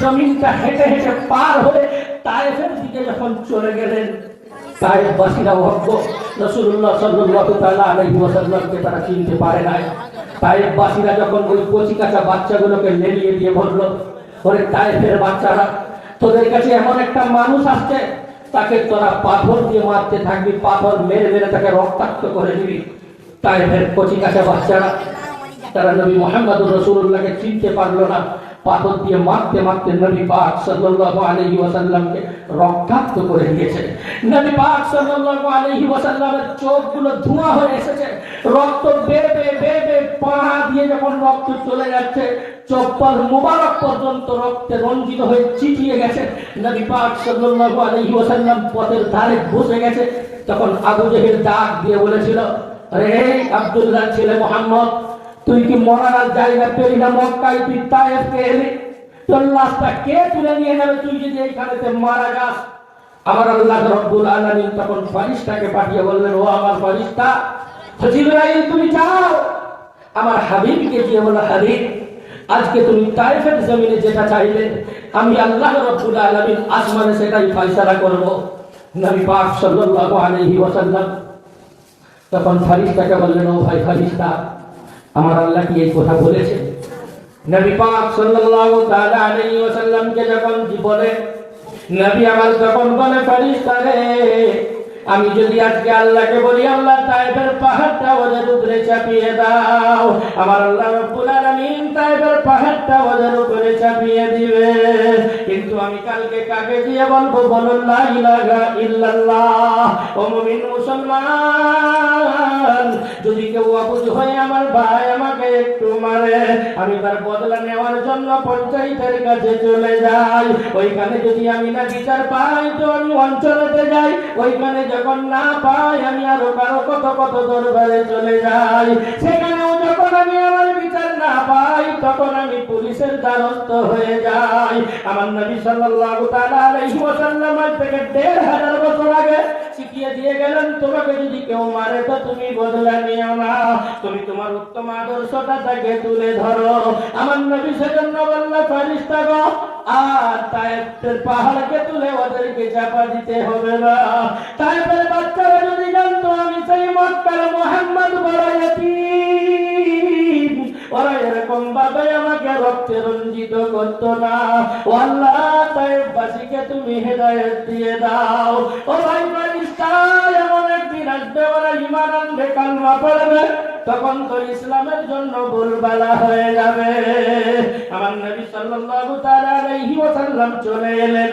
জমিনটা হেঁটে হেঁটে পার হয়ে তায়েফের দিকে যখন চলে গেলেন, তায়েফবাসীরা রাসূলুল্লাহ সাল্লাল্লাহু তাআলা আলাইহি ওয়াসাল্লামকে তারা চিনতে পারে নাই। তায়েফবাসীরা যখন ওই কচি কাঁচা বাচ্চাগুলোকে লেলিয়ে দিয়ে বলল, ওরে তায়েফের বাচ্চারা, তোদের কাছে এমন একটা মানুষ আসছে, তাকে তোরা পাথর দিয়ে মারতে থাকবি, পাথর মেরে মেরে তাকে রক্তাক্ত করে দিবি। তায়েফের কচি কাঁচা বাচ্চারা তারা নবী মুহাম্মদুর রাসূলুল্লাহকে চিনতে পারলো না, পাথর দিয়ে মারতে মারতে নবী পাক সাল্লাল্লাহু আলাইহি ওয়াসাল্লামকে রক্তাক্ত করে দিয়েছে। নবী পাক সাল্লাল্লাহু আলাইহি ওয়াসাল্লামের চোখগুলো ধোঁয়া হয়ে এসেছে, রক্ত বেয়ে বেয়ে পা দিয়ে যখন রক্ত চলে যাচ্ছে, চপ্পল মুবারক পর্যন্ত রক্তে রঞ্জিত হয়ে চিটিয়ে গেছে। নবী পাক সাল্লাল্লাহু আলাইহি ওয়াসাল্লাম পথের ধারে বসে গেছে। তখন আবু জেহেল ডাক দিয়ে বলেছিল, আরে আব্দুল্লাহ ছেলে মুহাম্মদ, তুই কি মরার জায়গা পেলি না? মক্কায় তুই তায়েফে এলি, তোর লাশটা কে তুলে নিয়ে যাবে তুই যদি এইখানেতে মারা যাস? আমার আল্লাহ রাব্বুল আলামিন তখন ফেরেশতাকে পাঠিয়ে বললেন, ও আমার ফেরেশতা জিবরাইল, তুমি যাও আমার হাবিবকে গিয়ে বলো, হাবিব আজকে তুমি তায়েফের জমিনে যেটা চাইলে আমি আল্লাহ রাব্বুল আলামিন আসমানে সেটাই ফয়সালা করব। নবী পাক সাল্লাল্লাহু আলাইহি ওয়াসাল্লাম তখন ফেরেশতাকে বললেন, ও ভাই ফেরেশতা, আমার আল্লাহ কি এই কথা বলেছে? নবী পাক সাল্লাল্লাহু তাআলা আলাইহি ওয়াসাল্লামকে যখন বলে, নবী আমার তখন বলে, ফেরেশতা রে, আমি যদি আজকে আল্লাহকে বলি, আল্লাহ তায়েফের পাহাড়টা ওদের উপরে চাপিয়ে দাও, আমার আল্লাহ রাব্বুল আলামিন তায়েফের পাহাড়টা ওদের উপরে চাপিয়ে দিবে। কিন্তু আমি কালকে কাকে দিয়ে বলবো? বলো লা ইলাহা ইল্লাল্লাহ। ও মুমিন মুসলমান, যদি কেউ অবুঝ হয়ে আমার ভাই আমাকে একটু মারে, আমি তার বদলা নেওয়ার জন্য পঞ্চায়েতের কাছে চলে যাই। ওইখানে যদি আমি না বিচার পাই তো আমি অঞ্চলেতে যাই, ওইখানে যখন না পাই আমি আরো কারো কত কত দরবারে চলে যাই। সেখানেও যখন আমি আমার বিচার না পাই তখন আমি পুলিশের দ্বারস্থ হয়ে যাই। আমার নবী সাল্লাল্লাহু তাআলা আলাইহি ওয়াসাল্লাম থেকে ১৫০০ বছর আগে শিখিয়ে দিয়ে গেলেন, তোমাকে যদি কেউ মারে তো তুমি বদলা নিও না, তুমি তোমার উত্তম আদর্শটা তাকে তুলে ধরো। আমার নবী সেজন্য বলল, ফেরেশতা গো, আর তায়েফের পাহাড়কে তুলে ওদেরকে চাপা দিতে হবে না। তায়েফের বাচ্চারা যদি জানতো আমি সেই মক্কার মুহাম্মদ বড় ইয়াতীম, ওরা এরকম ভাবে আমাকে রক্তে রঞ্জিত করতো না। ও আল্লাহ, তায়েফবাসীকে তুমি হেদায়েত দিয়ে দাও। ও ভাই ফেরেশতা, এমন একদিন আসবে ওরা ঈমান আনবে, কালমা পড়বে, তখন তো ইসলামের জন্য ভুলবালা হয়ে যাবে। আমার নবী সাল্লাল্লাহু তাআলা আলাইহি ওয়াসাল্লাম চলে এলেন।